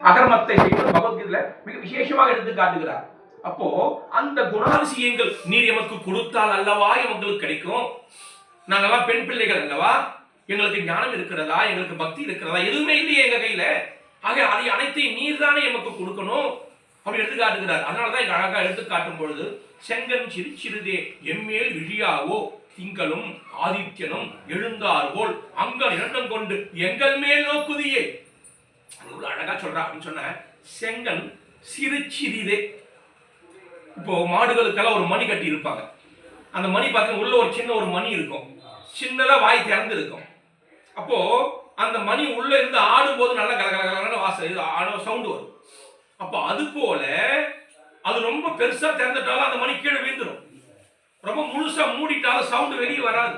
அகர்மத்தை செய்வது பகவத்கீதையில மிக விசேஷமாக எடுத்து காட்டுகிறார். அப்போ அந்த குணாதிசயங்கள் நீர் எமக்கு கொடுத்தால் அல்லவா எங்களுக்கு கிடைக்கும். நாங்கெல்லாம் பெண் பிள்ளைகள் அல்லவா, எங்களுக்கு ஞானம் இருக்கிறதா, எங்களுக்கு பக்தி இருக்கிறதா, எதுவுமே இல்லையே எங்க கையில. ஆக அதை அனைத்தையும் நீர் தானே எமக்கு கொடுக்கணும் அப்படி எடுத்து காட்டுகிறார். அதனாலதான் இங்க அழகா எடுத்து காட்டும் பொழுது செங்கன் சிறு சிறுதே எம்மேல் விழியாவோ திங்களும் ஆதித்யனும் எழுந்தார்கோள் அங்கள் இரண்டும் கொண்டு எங்கள் மேல் நோக்குதியே. அழகா சொல்றா அப்படின்னு சொன்ன செங்கன் சிறு சிறிதே. இப்போ மாடுகளுக்கெல்லாம் ஒரு மணி கட்டி இருப்பாங்க. அந்த மணி பார்த்தீங்கன்னா உள்ள ஒரு சின்ன ஒரு மணி இருக்கும், சின்னதா வாய் திறந்து இருக்கும். அப்போ அந்த மணி உள்ள இருந்து ஆடும் போது நல்ல கலகலகலன்னு வாசல் சவுண்ட் வரும். அப்போ அது போல அது ரொம்ப பெருசா திறந்துட்டாலும் அந்த மணி கீழே வீழ்ந்துடும். ரொம்ப முழுசா மூடிட்டாலும் சவுண்ட் வெளியே வராது.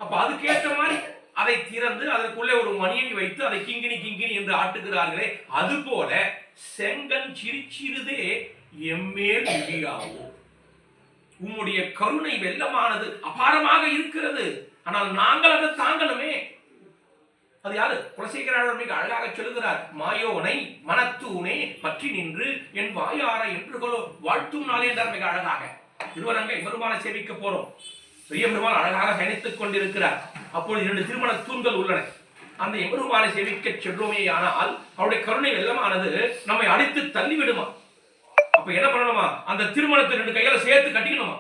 அப்ப அதுக்கேற்ற மாதிரி அதை திறந்து அதற்குள்ளே ஒரு மணியை வைத்து அதை கிங்கினி கிங்கினி என்று ஆட்டுகிறார்களே, அது போல செங்கன் சிரிச்சிறுதே எம்மேல் விழியாகும். உம்முடைய கருணை வெள்ளமானது அபாரமாக இருக்கிறது. ஆனால் நாங்கள் அதை தாங்கணுமே. அது யாரு? குலசேகரர் மிக அழகாக சொல்லுகிறார். மாயோனை மனத்தூனே பற்றி நின்று என் வாயார என்றுகளோ வாழ்த்தும் நாள் என்றார் மிக அழகாக. திருவரங்க பெருமானை சேவிக்க போறோம். பெரிய பெருமாள் அழகாக பயணித்துக் கொண்டிருக்கிறார். அப்பொழுது 2 திருமண தூண்கள் உள்ளன. அந்த எம்பெருமானை சேவிக்க சென்றோமே ஆனால் அவருடைய கருணை வெள்ளமானது நம்மை அடித்து தள்ளி விடுமா. அப்ப என்ன பண்ணணுமா? அந்த திருமணத்தை 2 கையால சேர்த்து கட்டிக்கணுமா.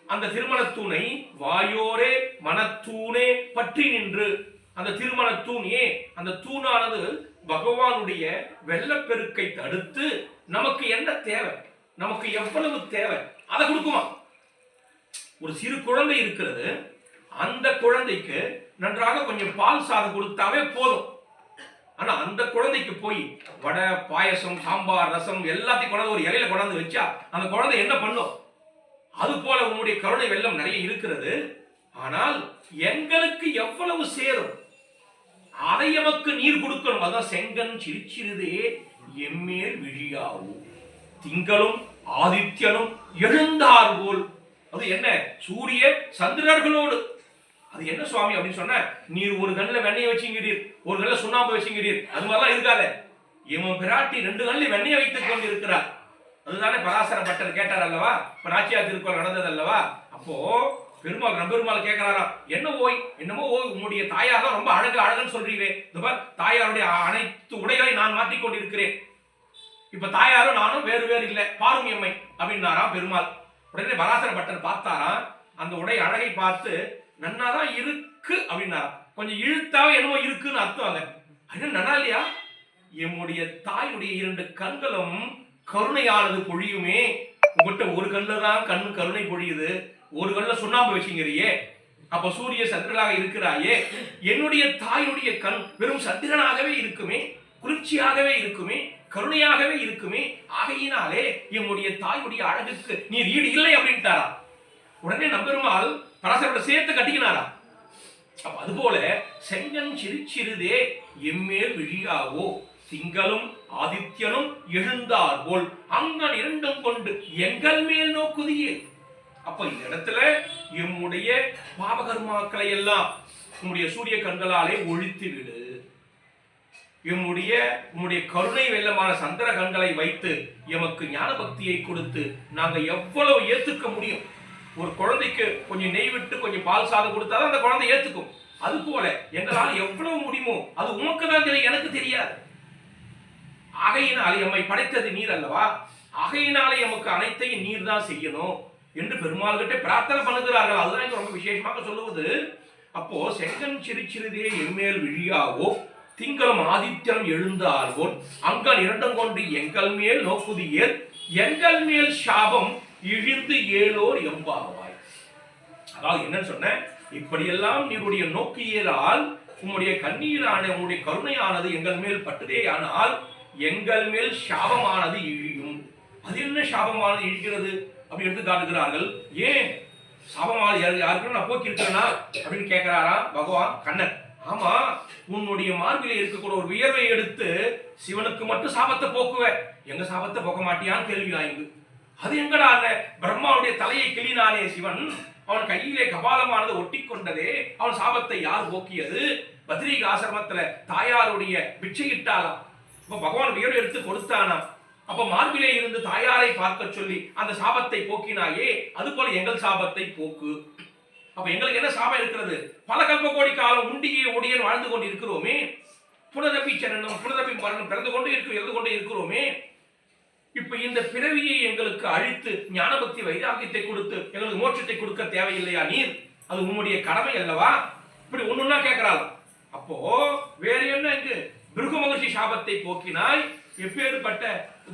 அந்த திருமண தூணை வாயோரே மனத்தூணே பற்றி நின்று, அந்த திருமண தூண் அந்த தூணானது பகவானுடைய வெள்ளப்பெருக்கை தடுத்து நமக்கு என்ன தேவை, நமக்கு எவ்வளவு தேவை அதை கொடுக்குமா. ஒரு சிறு குழந்தை இருக்கிறது, அந்த குழந்தைக்கு நன்றாக கொஞ்சம் பால் சாதம் கொடுத்தாவே போதும். ஆனா அந்த குழந்தைக்கு போய் வடை பாயசம் சாம்பார் ரசம் எல்லாத்தையும் கொண்டாந்து ஒரு இலையில கொண்டாந்து வச்சா அந்த குழந்தை என்ன பண்ணும்? அது போல உங்களுடைய கருணை வெள்ளம் நிறைய இருக்கிறது. ஆனால் எங்களுக்கு எவ்வளவு சேரும் அதை எமக்கு நீர் கொடுக்கணும். அதான் செங்கன் சிரிச்சிறுதே எம்மேல் விழியாவும் திங்களும் ஆதித்யனும் எழுந்தார்கோள். அது என்ன? சூரிய சந்திரர்களோடு. அது என்ன சுவாமி அப்படின்னு சொன்ன, நீர் ஒரு கண்ணில் வெண்ணையை வச்சுங்கிறீர், ஒரு கண்ணில் சுண்ணாம்பு வச்சுங்கிறீர், அது மாதிரிலாம் இருக்காத. இவன் பிராட்டி 2 கண்ணில் வெண்ணையை வைத்துக் கொண்டு இருக்கிறார். அதுதானே பராசர பட்டர் கேட்டார் அல்லவா, இப்ப நாச்சியார் திருக்குறள் நடந்தது அல்லவா. அப்போ பெருமாள் நம்பெருமாள் கேட்கிறாராம், என்ன ஓய் என்னமோ ஓய் உங்களுடைய தாயார் தான் ரொம்ப அழகுன்னு சொல்றீங்களே, தாயாருடைய அனைத்து உடைகளை நான் மாற்றிக்கொண்டிருக்கிறேன், இப்ப தாயாரும் நானும் வேறு வேறு இல்லை பாரும் எம்மை அப்படின்னாராம் பெருமாள். உடனே பராசர பட்டர் பார்த்தாராம், அந்த உடை அழகை பார்த்து நன்னாதான் இருக்கு அப்படின்னாராம். கொஞ்சம் இழுத்தாவே என்னமோ இருக்குன்னு அர்த்தம். அது நன்னா இல்லையா? எம்முடைய தாயுடைய 2 கண்களும் கருணையானது பொழியுமே. உங்கள்கிட்ட ஒரு கண்ணுல தான் கண்ணு கருணை பொழியுது, ஒரு கண்ணுல சுண்ணாம்பு வச்சுங்கிறியே, அப்ப சூரிய சந்திரனாக இருக்கிறாயே, என்னுடைய தாயுடைய கண் வெறும் சந்திரனாகவே இருக்குமே, குளிர்ச்சியாகவே இருக்குமே, கருணையாகவே இருக்குமே. ஆகையினாலே எம்முடைய தாயுடைய அழகுக்கு நீர் ஈடு இல்லை அப்படின்ட்டாரா. உடனே நம்பெருமாள் பராசரோட சேர்த்து கட்டிக்கினாரா. அப்ப அது போல செங்கன் சிரிச்சிறுதே எம்மேல் விழியாவோ திங்களும் ஆதித்யனும் எழுந்தார்கோள் அங்கன் இரண்டும் கொண்டு எங்கள் மேல் நோக்குதியே. அப்ப இந்த இடத்துல எம்முடைய பாவகர்மாக்களை எல்லாம் உம்முடைய சூரிய கண்களாலே ஒழித்து விடு. உம்முடைய கருணை வெள்ளமான சந்திர கண்களை வைத்து எமக்கு ஞான பக்தியை கொடுத்து நாங்க எவ்வளவு ஏத்துக்க முடியும். ஒரு குழந்தைக்கு கொஞ்சம் நெய் விட்டு கொஞ்சம் பால் சாதம் கொடுத்தாதான் அந்த குழந்தை ஏத்துக்கும். அது போல எங்களால் எவ்வளவு முடியுமோ அது உனக்கு தான் தெரியும், எனக்கு தெரியாது. ஆகையினாலே எம்மை படைத்தது நீர் அல்லவா, ஆகையினாலே எமக்கு அனைத்தையும் நீர் தான் செய்யணும் என்று பெருமாள் கிட்ட பிரார்த்தனை பண்ணுகிறார்கள். அதுதான் ரொம்ப விசேஷமாக சொல்லுவது. அப்போ செங்கன் சிரிச்சிறுதே எம்மேல் விழியாவோ திங்களும் ஆதித்யனும் எழுந்தார்கோள் அங்கன் இரண்டும் கொண்டு எங்கள் மேல் நோக்குதியேல் எங்கள் மேல் சாபம் இழிந்து ஏலோர் எம்பாவாய். அதாவது என்னன்னு சொன்ன, இப்படியெல்லாம் நீருடைய நோக்கியலால் உம்முடைய கண்ணீரான உம்முடைய கருணையானது எங்கள் மேல் பட்டதே ஆனால் எங்கள் மேல் சாபமானது இழியும். அது என்ன சாபமானது இழிக்கிறது அப்படி எடுத்து காட்டுகிறார்கள். ஏன் சாபமானது யாருக்கும் நான் போக்கி இருக்கிறேனா அப்படின்னு கேட்கிறாரா பகவான் கண்ணன். ஆமா, உன்னுடைய மார்பிலே இருக்கக்கூடிய ஒரு வியர்வை எடுத்து சிவனுக்கு மட்டும் சாபத்தை போக்குவ, எங்க சாபத்தை போக்க மாட்டியான்னு கேள்வி ஆயிடுது. அது எங்கடா பிரம்மாவுடைய தலையை கிளினானே சிவன், அவன் கையிலே கபாலமானது ஒட்டி கொண்டதே, அவன் சாபத்தை யார் போக்கியது? பத்ரிக ஆசிரமத்துல தாயாருடைய பிச்சையிட்டாலாம். அப்ப பகவான் உயர்வு எடுத்து கொடுத்தானா? அப்ப மார்பிலே இருந்து தாயாரை பார்க்க சொல்லி அந்த சாபத்தை போக்கினாயே, அது போல எங்கள் சாபத்தை போக்கு. அப்ப எங்களுக்கு என்ன சாபம் இருக்கிறது? பல கல்ப கோடி காலம் உண்டியே ஒடியன் வாழ்ந்து கொண்டு இருக்கிறோமே, புனரப்பி சரணம் புனரப்பி மரணம் பிறந்து கொண்டே இருந்து கொண்டே இருக்கிறோமே. இப்ப இந்த பிறவியை எங்களுக்கு அழித்து ஞானபக்தி வைராக்கியத்தை கொடுத்து எங்களுக்கு மோட்சத்தை கொடுக்க தேவையில்லையா நீர்? அது உன்னுடைய கடமை அல்லவா? இப்படி ஒண்ணுன்னா கேட்கிறாள். அப்போ வேற என்ன? இங்கு பிருகு மகர்ஷி சாபத்தை போக்கினாய், எப்பேற்பட்ட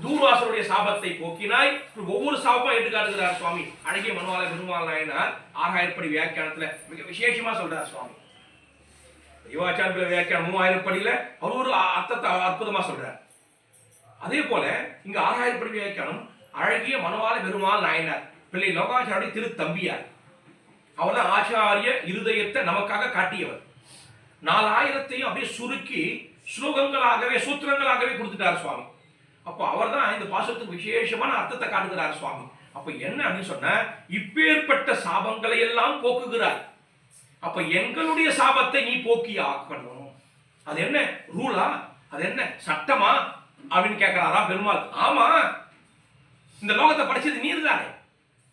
தூர்வாசருடைய சாபத்தை போக்கினாய். ஒவ்வொரு சாபமா எடுத்துக்காட்டுகிறார் சுவாமி அழகிய மனோவாள பெருமாள் நாயனார் ஆறாயிரப்படி வியாக்கியானத்துல மிக விசேஷமா சொல்றார் சுவாமி. யுவாச்சாரிய வியாக்கியானம் 3000 படியில அவர் ஒரு அர்த்தத்தை அற்புதமா சொல்றார். அதே போல இங்க 6000 படி வியாக்கியானம் அழகிய மனோவாள பெருமாள் நாயனார் பிள்ளை லோகாச்சாரிய திருத்தம்பியார். அவர் ஆச்சாரிய இருதயத்தை நமக்காக காட்டியவர். 4000ஐயும் அப்படியே சுருக்கி ஸ்லோகங்களாகவே சூத்திரங்களாகவே கொடுத்துட்டார் சுவாமி. அப்போ அவர் தான் இந்த பாசத்துக்கு விசேஷமான அர்த்தத்தை காட்டுகிறார் சுவாமி. அப்ப என்ன அப்படின்னு சொன்ன, இப்பேற்பட்ட சாபங்களை எல்லாம் போக்குகிறார். அப்ப எங்களுடைய சாபத்தை நீ போக்கி ஆக்கணும். அது என்ன ரூலா? அது என்ன சட்டமா அப்படின்னு கேட்கிறாரா பெருமாள். ஆமா, இந்த லோகத்தை படிச்சது நீர் தானே,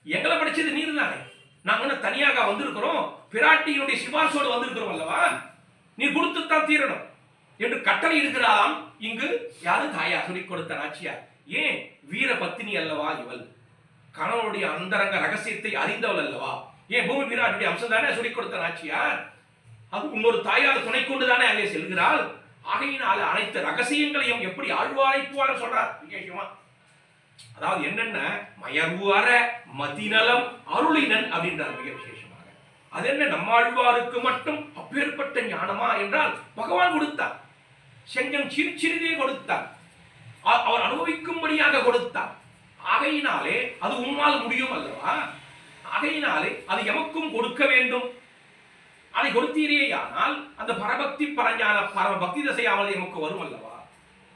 எங்களை படிச்சது நீர் தானே. நாங்க தனியாக வந்திருக்கிறோம், பிராட்டியினுடைய சிபார்சோடு வந்திருக்கிறோம் அல்லவா? நீ கொடுத்துத்தான் தீரணும் என்று கட்டளை இருக்கிறாராம். இங்கு யாரு? தாயா சொல்லிக் கொடுத்த நாச்சியார். ஏன்? வீர பத்தினி அல்லவா இவள், கணவனுடைய அந்தரங்க ரகசியத்தை அறிந்தவள் அல்லவா. ஏன்? பூமி பிராட்டியுடைய அம்சம் தானே சொல்லிக் கொடுத்த நாச்சியார். அது இன்னொரு தாயார் துணை கொண்டுதானே அங்கே செல்கிறாள். ஆகையினால அனைத்து ரகசியங்களையும் எப்படி ஆழ்வாரைப்புவார் சொல்றார் விசேஷமா. அதாவது என்னென்ன மயர்வார மதிநலம் அருளினன் அப்படின்றார் மிக விசேஷமாக. அது என்ன நம்மாழ்வாருக்கு மட்டும் அப்பேற்பட்ட ஞானமா என்றால் பகவான் கொடுத்தார். செங்கன் சிறிதே கொடுத்தார், அவர் அனுபவிக்கும்படியாக கொடுத்தார். ஆகையினாலே அது உம்மால் முடியும் அல்லவா? ஆகையினாலே அது எமக்கும் கொடுக்க வேண்டும். அதை கொடுத்தீரேயானால் அந்த பரபக்தி பரஞான பரம பக்தி தசையாவது எமக்கு வரும் அல்லவா?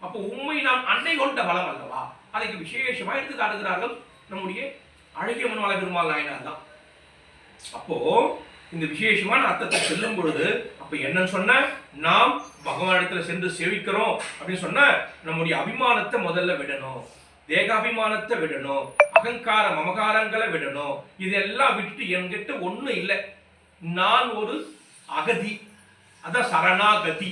அப்போ உண்மை நாம் அண்டை கொண்ட பலம் அல்லவா? அதுக்கு விசேஷமா எடுத்து காட்டுகிறார்கள் நம்முடைய அழகிய மனோவாள பெருமாள் நாயனார் தான். அப்போ இந்த விசேஷமான அர்த்தத்தை சொல்லும் பொழுது அப்ப என்னன்னு சொன்ன, நாம் பகவானிடத்துல சென்று சேவிக்கிறோம் அப்படின்னு சொன்ன நம்முடைய அபிமானத்தை முதல்ல விடணும், தேகாபிமானத்தை விடணும், அகங்கார மமகாரங்களை விடணும். இதெல்லாம் விட்டு என்கிட்ட ஒண்ணு இல்லை, நான் ஒரு அகதி, அதான் சரணாகதி.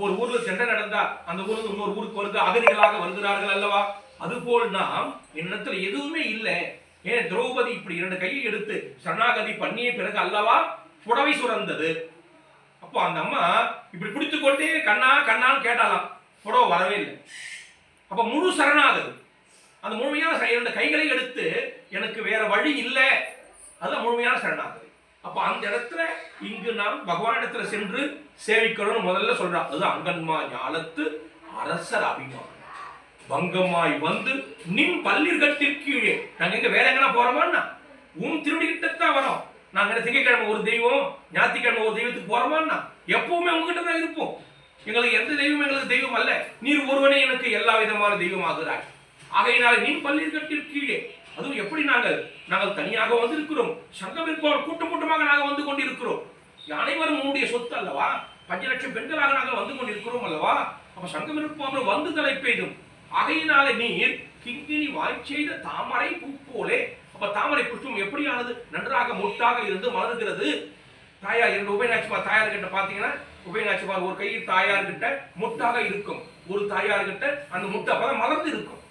ஒரு ஊர்ல சண்டை நடந்தா அந்த ஊருக்கு இன்னொரு ஊருக்கு வருது அகதிகளாக வருகிறார்கள் அல்லவா? அதுபோல் நாம் என்னிடத்துல எதுவுமே இல்லை. ஏன்? திரௌபதி இப்படி 2 கையை எடுத்து சரணாகதி பண்ணிய பிறகு அல்லவா புடவை சுரந்தது. அப்போ அந்த அம்மா இப்படி பிடித்து கொண்டே கண்ணா கண்ணான்னு கேட்டாலாம், புடவை வரவே இல்லை. அப்ப முழு சரணாகதி, அந்த முழுமையான 2 கைகளை எடுத்து எனக்கு வேற வழி இல்லை, அதுதான் முழுமையான சரணாகதி. அப்ப அந்த இடத்துல இங்கு நாம் பகவானிடத்துல சென்று சேவிக்கிறோம் முதல்ல சொல்றான். அது அங்கன்மா ஞாலத்து அரசர் அபிமானம் பங்கமாய் வந்து நின் பள்ளிர்கட்டிற்கீழே. நாங்க எங்க வேற எங்கன்னா போறோமான்னா உன் திருடிக்கிட்டத்தான் வரோம். நாங்க திங்கக்கிழமை ஒரு தெய்வம், ஞாயிற்றுக்கிழமை ஒரு தெய்வத்துக்கு போறோமான்னா எப்பவுமே உங்ககிட்ட தான் இருப்போம். எங்களுக்கு எந்த தெய்வம் எங்களுக்கு தெய்வம் அல்ல, நீர் ஒருவனே எனக்கு எல்லா விதமான தெய்வம் ஆகிறாய். ஆகையினால நின் பள்ளிர்கட்டிற்கீழே. அதுவும் எப்படி நாங்கள் தனியாக வந்திருக்கிறோம், சங்கம் இருப்பவர் கூட்டம் கூட்டமாக நாங்கள் வந்து கொண்டிருக்கிறோம். அனைவரும் உன்னுடைய சொத்து அல்லவா? 5 லட்சம் பெண்களாக நாங்கள் வந்து கொண்டிருக்கிறோம் அல்லவா? அப்ப சங்கம் இருப்பவர் வந்து தலை பெய்தும். ஆகையினால நீர் கிங்கினி வாய்ச்செய்த தாமரை பூ போலே. அப்ப தாமரை புஷ்பம் எப்படியானது? நன்றாக மொட்டாக இருந்து மலர்கிறது. தாயார் 2 உபயநாச்சிமார் தாயார் கிட்ட பாத்தீங்கன்னா, உபயநாச்சிமார் ஒரு கையில் தாயார் கிட்ட மொட்டாக இருக்கும், ஒரு தாயார் கிட்ட அந்த முட்டை அப்பதான் மலர்ந்து இருக்கும்.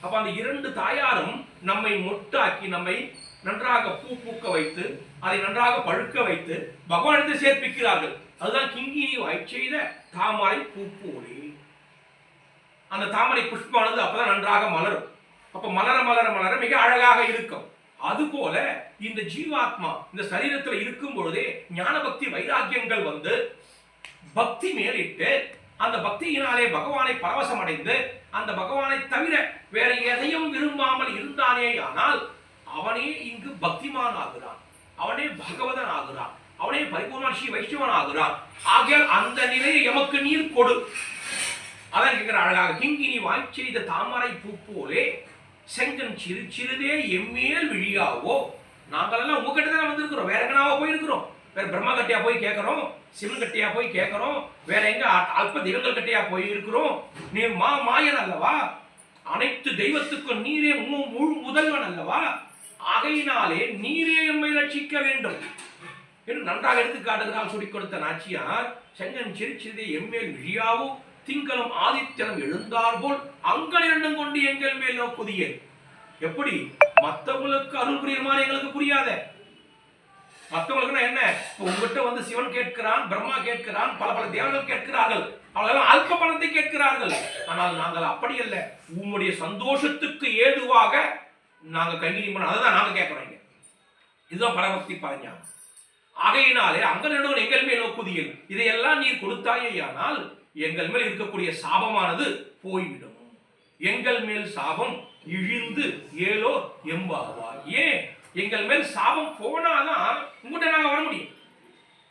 அப்ப அந்த 2 தாயாரும் நம்மை மொட்டாக்கி நம்மை நன்றாக பூ பூக்க வைத்து அதை நன்றாக பழுக்க வைத்து பகவானத்தை சேர்ப்பிக்கிறார்கள். அதுதான் கிங்கினி வாய்ச்செய்த தாமரை பூ போலே. அந்த தாமரை புஷ்பானது அப்பதான் நன்றாக மலரும். அப்ப மலர மலர மலர மிக அழகாக இருக்கும். அதுபோல இந்த ஜீவாத்மா இந்த சரீரத்தில் இருக்கும் பொழுதே ஞான பக்தி வைராக்கியங்கள் வந்து பக்தி மேலிட்டு அந்த பக்தியினாலே பகவானை பரவசம் அடைந்து அந்த பகவானை தவிர வேற எதையும் விரும்பாமல் இருந்தானே ஆனால் அவனே இங்கு பக்திமான் ஆகிறான், அவனே பகவதன் ஆகிறான், அவனே பரிபூர்ண ஸ்ரீ வைஷ்ணவன் ஆகிறான். ஆகையால் அந்த நிலையை எமக்கு நீர் கொடு. அதான் கேட்கிற அழகாக, கிங்கினி வாய்ச்செய்த தாமரை பூ போலே செங்கன் சிறிதே எம்மேல் விழியாவோ. நாங்கள் எல்லாம் உங்ககிட்ட தான் வந்திருக்கிறோம், வேற எங்கனாவோ போயிருக்கிறோம், வேற பிரம்மா கட்டியா போய் கேட்கிறோம். சிவன் கட்டையா போய் கேட்கிறோம், வேற எங்க அல்ப தெய்வங்கள் கட்டையா போய் இருக்கிறோம்? நீர் மாயன் அல்லவா, அனைத்து தெய்வத்துக்கும் நீரே முழு முதல்வன் அல்லவா, ஆகையினாலே நீரே எம்மை ரட்சிக்க வேண்டும் என்று நன்றாக எடுத்து காட்டுகிறார். சொல்லிக் கொடுத்த நாச்சியார், செங்கன் சிரிச்சிதே எம்மேல் விழியாவோ திங்களும் ஆதித்யனும் எழுந்தார் போல் அங்கள் இரண்டும் கொண்டு எங்கள் மேல் நோக்குதியே. எப்படி மற்றவங்களுக்கு அருள் புரியுமாறு எங்களுக்கு புரியாத. மற்றவங்களுக்கு என்ன, உங்ககிட்ட வந்து சிவன் கேட்கிறான், பிரம்மா கேட்கிறான், பல பல தேவர்கள் கேட்கிறார்கள், அவர்கள் அல்ப பணத்தை கேட்கிறார்கள். ஆனால் நாங்கள் அப்படி அல்ல, உங்களுடைய சந்தோஷத்துக்கு ஏதுவாக நாங்க கைங்கரியம் பண்ண, அதுதான் நாங்க கேட்கிறோம். இதுதான் பரபக்தி பரஞானம். ஆகையினாலே அங்கள் இரண்டும் எங்கள் மேல் நோக்குதியல். இதையெல்லாம் நீர் கொடுத்தாயேயானால் எங்கள் மேல் இருக்கக்கூடிய சாபமானது போய்விடும். எங்கள் மேல் சாபம் இழிந்து ஏலோ எம்பாவா. ஏன் எங்கள் மேல் சாபம் போனாதான் உங்கள்கிட்ட நாங்க வர முடியும்,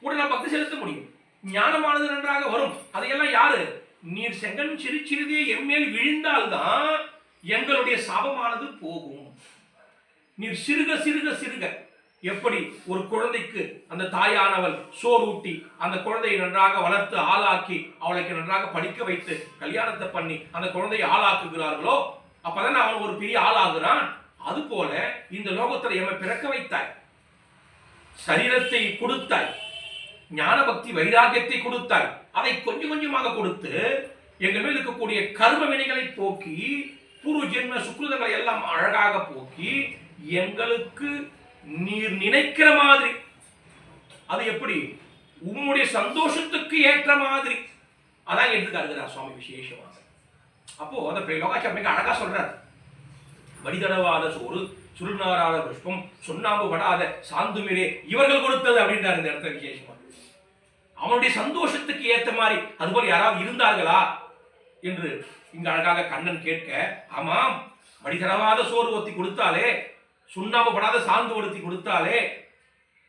உங்கள்கிட்ட நான் பக்தி செலுத்த முடியும், ஞானமானது நன்றாக வரும். அதையெல்லாம் யாரு? நீர் செங்கன் சிறிதே எம்மேல் விழுந்தால்தான் எங்களுடைய சாபமானது போகும். நீர் சிறுக சிறுக சிறுக, எப்படி ஒரு குழந்தைக்கு அந்த தாயானவள் சோறு ஊட்டி அந்த குழந்தையை நன்றாக வளர்த்து ஆளாக்கி அவளுக்கு நன்றாக படிக்க வைத்து கல்யாணத்தை பண்ணி அந்த குழந்தையை ஆளாக்குகிறார்களோ, அப்பதான் அவன் ஒரு பெரிய ஆளாகிறான். அது போல இந்த லோகத்தில் எம்மை பிறக்க வைத்தாய், சரீரத்தை கொடுத்தாய், ஞான பக்தி வைராகியத்தை கொடுத்தாய். அதை கொஞ்சம் கொஞ்சமாக கொடுத்து எங்கள் மேல் இருக்கக்கூடிய கர்ம வினைகளை போக்கி பூர்வ ஜென்ம சுக்ருதங்களை எல்லாம் அழகாக போக்கி எங்களுக்கு நீர் நினைக்கிற மாதிரி, அது எப்படி உம்முடைய சந்தோஷத்துக்கு ஏற்ற மாதிரி அதான் எடுத்துக்காருக்கிறார் சுவாமி விசேஷமாக. அப்போ அந்த லோகாச்சாரம் அழகா சொல்றார், வடிதடவாத சோறு சுருநாராத புஷ்பம் சுண்ணாம்பு படாத சாந்துமிரே இவர்கள் கொடுத்தது அப்படின்றார் இந்த இடத்துல விசேஷமா. அவனுடைய சந்தோஷத்துக்கு ஏற்ற மாதிரி அதுபோல் யாராவது இருந்தார்களா என்று இங்கு அழகாக கண்ணன் கேட்க, ஆமாம், வடிதடவாத சோறு ஒத்தி கொடுத்தாலே, சுண்ணாம்பு படாத சாந்து ஒருத்தி கொடுத்தாலே,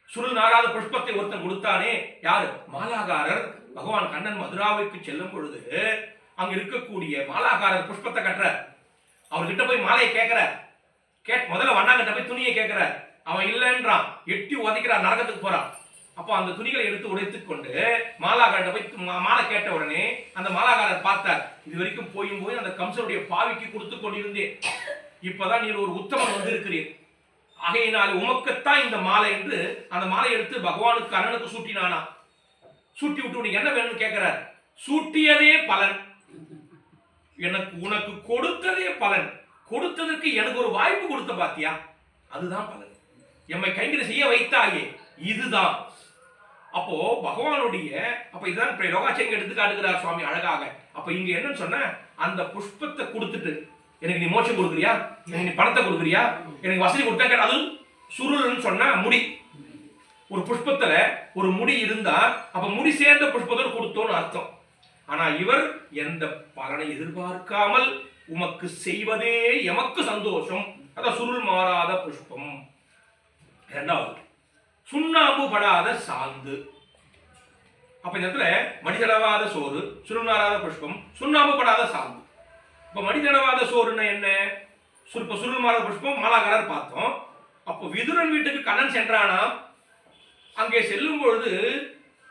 சுருள் நாராத புஷ்பத்தை ஒருத்தன் கொடுத்தானே, யாரு? மாலாகாரர். பகவான் கண்ணன் மதுராவிற்கு செல்லும் பொழுது அங்க இருக்கக்கூடிய மாலாகாரர் புஷ்பத்தை கட்டுற, அவர்கிட்ட போய் மாலையை கேட்கிற, முதல்ல வண்ணாங்கிட்ட போய் துணியை கேட்கிற, அவன் இல்லைன்றான், எட்டி உதைக்கிறான், நரகத்துக்கு போறான். அப்போ அந்த துணிகளை எடுத்து உடைத்துக் கொண்டு மாலாகாரர்கிட்ட போய் மாலை கேட்ட உடனே அந்த மாலாகாரர் பார்த்தார், இது வரைக்கும் போய் அந்த கம்சனுடைய பாவிக்கு கொடுத்து கொண்டிருந்தேன், இப்பதான் நீர் ஒரு உத்தமன் வந்து இருக்கிறீர், ஆகையினால் உமக்குத்தான் இந்த மாலை என்று அந்த மாலை எடுத்து பகவானுக்கு அண்ணனுக்கு சூட்டினானா. சூட்டி விட்டு உனக்கு என்ன வேணும்னு கேட்கிறார். சூட்டியதே பலன், எனக்கு உனக்கு கொடுத்ததே பலன், கொடுத்ததற்கு எனக்கு ஒரு வாய்ப்பு கொடுத்த பாத்தியா, அதுதான் பலன், எம்மை கைங்கரியம் செய்ய வைத்தாயே, இதுதான். அப்போ பகவானுடைய அப்ப இதுதான் லோகாச்சரியம் எடுத்து காட்டுகிறார் சுவாமி அழகாக. அப்ப இங்க என்னன்னு சொன்ன, அந்த புஷ்பத்தை கொடுத்துட்டு எனக்கு நீ மோட்சம் கொடுக்குறியா, எனக்கு நீ பணத்தை கொடுக்குறியா, எனக்கு வசதி கொடுத்தா, அது சுருள்னு சொன்னா முடி. ஒரு புஷ்பத்துல ஒரு முடி இருந்தா அப்ப முடி சேர்ந்த புஷ்பத்தோடு கொடுத்தோன்னு அர்த்தம். ஆனா இவர் எந்த பலனை எதிர்பார்க்காமல் உமக்கு செய்வதே எமக்கு சந்தோஷம், அதான் சுருள் மாறாத புஷ்பம். இரண்டாவது சுண்ணாம்பு படாத சாந்து. அப்ப இந்த இடத்துல மடிதளவாத சோறு, சுருள் மாறாத புஷ்பம், சுண்ணாம்பு படாத சாந்து. இப்ப மடிதளவாத சோறுன்னா என்ன? சுருள் மாறாத புஷ்பம் மாலாகாரர் பார்த்தோம். அப்போ விதுரன் வீட்டுக்கு கண்ணன் சென்றானா, அங்கே செல்லும் பொழுது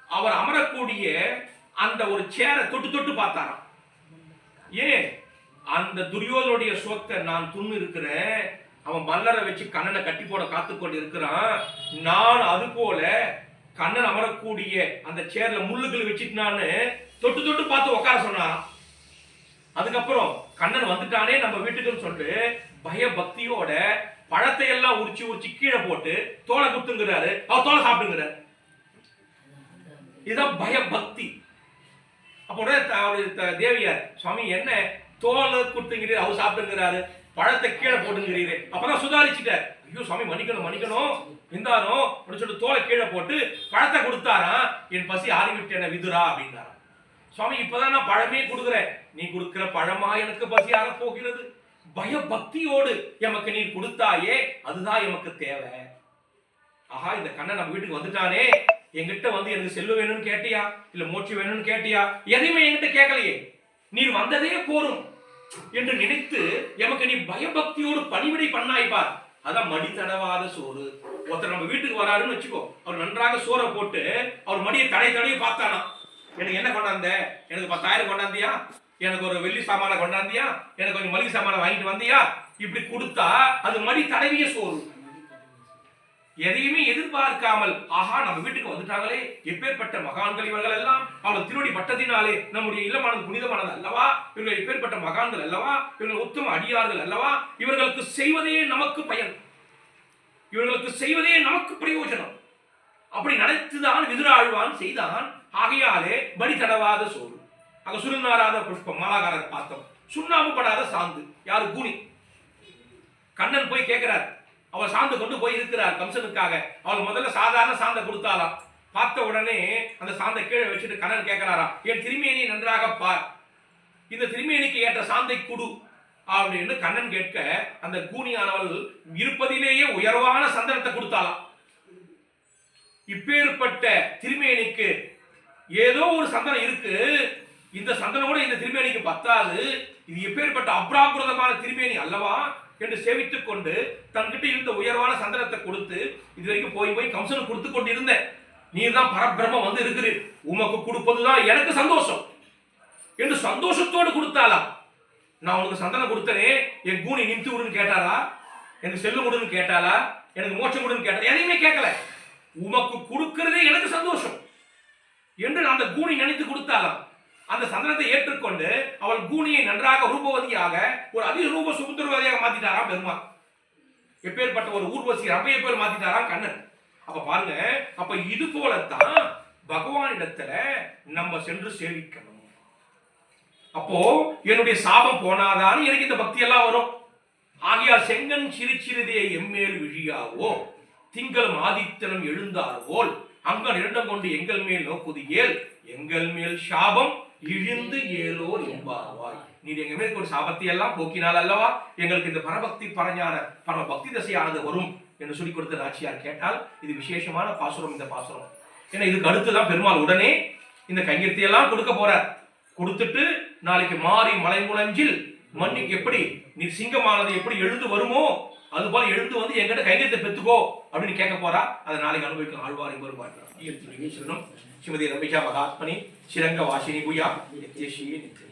அவர் அமரக்கூடிய அந்த ஒரு சேரை தொட்டு தொட்டு பார்த்தாராம். ஏன்? அந்த துரியோதனுடைய சொத்தை நான் துண்ணு இருக்கிறேன், அவன் மல்லரை வச்சு கண்ணனை கட்டி போட காத்துக்கொண்டு இருக்கிறான், நான் அது போல கண்ணன் அமரக்கூடிய அந்த சேர்ல முள்ளுகள் வச்சுட்டான்னு தொட்டு தொட்டு பார்த்து உட்கார சொன்னாராம். அதுக்கப்புறம் கண்ணன் வந்துட்டானே நம்ம வீட்டுக்குன்னு சொல்லிட்டு பய பக்தியோட பழத்தை எல்லாம் உரிச்சு கீழே போட்டு தோலை குத்துங்கிறாரு, அவர் தோலை சாப்பிட்டுங்கிறாரு. இதுதான் பய பக்தி. அப்போ தேவியார் சுவாமி என்ன தோலை குத்துங்கிறீர், அவர் சாப்பிட்டுங்கிறாரு, பழத்தை கீழே போட்டுங்கிறீரு. அப்பதான் சுதாரிச்சுட்டார், ஐயோ சுவாமி மன்னிக்கணும் இருந்தாரோ அப்படின்னு சொல்லிட்டு தோலை கீழே போட்டு பழத்தை கொடுத்தாராம். என் பசி ஆறிவிட்டேன விதுரா அப்படின்னாராம். சுவாமி இப்பதான் நான் பழமே கொடுக்குறேன், நீ கொடுக்கிற பழமா எனக்கு பசி ஆற போகிறது, பய பக்தியோடு எமக்கு நீ கொடுத்தாயே, அதுதான் எமக்கு தேவை. ஆஹா, இந்த கண்ணன் நம்ம வீட்டுக்கு வந்துட்டானே, என்கிட்ட வந்து எனக்கு செல்வ வேணும்னு கேட்டியா, இல்ல மோட்சி வேணும்னு கேட்டியா, எதையுமே என்கிட்ட கேட்கலையே, நீர் வந்ததே போரும் என்று நினைத்து எமக்கு நீ பயபக்தியோடு பணிவிடை பண்ணாய் பார், அதான் மடி தடவாத சோறு. ஒருத்தர் நம்ம வீட்டுக்கு வராருன்னு வச்சுக்கோ, அவர் நன்றாக சோறை போட்டு அவர் மடியை தடவி பார்த்தானா, எனக்கு என்ன கொண்டாந்த, எனக்கு 10,000 கொண்டாந்தியா, எனக்கு ஒரு வெள்ளி சாமான கொண்டாந்தியா, எனக்கு கொஞ்சம் மளிகை சாமான வாங்கிட்டு வந்தியா, இப்படி கொடுத்தா அது மடி தடவிய சோறு. எதையுமே எதிர்பார்க்காமல், ஆஹா நம்ம வீட்டுக்கு வந்துட்டாங்களே, எப்பேற்பட்ட மகான்கள் இவர்கள் எல்லாம், அவர்கள் திருவடி பட்டத்தினாலே நம்முடைய இல்லமானது புனிதமானது அல்லவா, இவர்கள் எப்பேற்பட்ட மகான்கள் அல்லவா, இவர்கள் உத்தம அடியார்கள் அல்லவா, இவர்களுக்கு செய்வதே நமக்கு பயன், இவர்களுக்கு செய்வதே நமக்கு பிரயோஜனம், அப்படி நினைத்துதான் விதுராழ்வான் செய்தான். ஆகையாலே படி தடவாத சோறு. அங்க சுருநாராத புஷ்பம் மாலாகாரத்தை பார்த்தோம், சுண்ணாம்பு படாத சாந்து. யாரு? கூனி. கண்ணன் போய் கேட்கிறார், அவள் சாந்து கொண்டு போய் இருக்கிறார் கம்சனுக்காக. அவள் முதல்ல சாதாரண சாந்தை கொடுத்தாலாம். பார்த்த உடனே அந்த சாந்தை கீழே வச்சுட்டு கண்ணன் கேட்கிறாரா, என் திருமேனியை நன்றாக பார், இந்த திருமேனிக்கு ஏற்ற சாந்தை குடு அப்படின்னு கண்ணன் கேட்க, அந்த கூனியானவள் இருப்பதிலேயே உயர்வான சந்தனத்தை கொடுத்தாலாம். இப்பேற்பட்ட திருமேனிக்கு ஏதோ ஒரு சந்தனம் இருக்கு, இந்த சந்தனம் கூட இந்த திருமேனிக்கு பத்தாது, இது எப்பேற்பட்ட அப்ராகிருதமான திருமேனி அல்லவா என்று சேவித்துக் கொண்டு தன்கிட்ட இருந்த உயர்வான சந்தனத்தை கொடுத்து, இது வரைக்கும் போய் கம்சனுக்கு கொடுத்து கொண்டு இருந்தேன், நீர் தான் பரபிரம்மம் வந்து இருக்குது, உமக்கு கொடுப்பதுதான் எனக்கு சந்தோஷம் என்று சந்தோஷத்தோடு கொடுத்தாலாம். நான் உனக்கு சந்தனம் கொடுத்தனே, என் கூனி நிமித்து விடுன்னு கேட்டாரா, எனக்கு செல்லு விடுன்னு கேட்டாளா, எனக்கு மோட்சம் விடுன்னு கேட்டா, எதையுமே கேட்கல, உமக்கு கொடுக்கிறதே எனக்கு சந்தோஷம் என்று அந்த கூனி நினைத்து கொடுத்தாலாம். அந்த சந்தனத்தை ஏற்றுக்கொண்டு அவள் கூனியை நன்றாக ரூபவதியாக ஒரு அதிரூப சுந்தரவதியாக மாத்திட்டாராம் பெருமாள். எப்பேற்பட்ட ஒரு ஊர்வசி ரம்பையை போல் மாத்திட்டாராம் கண்ணன். அப்ப பாருங்க, அப்ப இது போலத்தான் பகவானிடத்துல நம்ம சென்று சேவிக்கணும். அப்போ என்னுடைய சாபம் போனாதான் எனக்கு இந்த பக்தி எல்லாம் வரும். ஆகையால் செங்கன் சிறுதே எம்மேல் விழியாவோ, திங்களும் ஆதித்தனும் எழுந்தார்வோல், அங்கன் இரண்டம் கொண்டு எங்கள் மேல் நோக்குது ஏல், எங்கள் மேல் சாபம் இழிந்து ஏலோர் என்பாவாய். நீர் எங்க மேல் ஒரு சாபத்தை எல்லாம் போக்கினால் அல்லவா எங்களுக்கு இந்த பரபக்தி பரஞான பரம பக்தி தசையானது வரும் என்று சொல்லிக் கொடுத்த நாச்சியார் கேட்டால், இது விசேஷமான பாசுரம் இந்த பாசுரம். ஏன்னா இதுக்கு அடுத்துதான் பெருமாள் உடனே இந்த கைங்கரியத்தை எல்லாம் கொடுக்க போறார். கொடுத்துட்டு நாளைக்கு மாறி மலை முழஞ்சில் மண்ணுக்கு எப்படி நீ சிங்கமானது எப்படி எழுந்து வருமோ அது போல எழுந்து வந்து எங்கிட்ட கைங்கரியத்தை பெற்றுக்கோ அப்படின்னு கேட்க போறா. அதை நாளைக்கு அனுபவிக்கும் ஆழ்வாரை வருவார். ஸ்ரீமதி ரமேஷா மகாத்மனி சிரங்க வாசினி பூயா நித்யஸ்ரீ நித்ய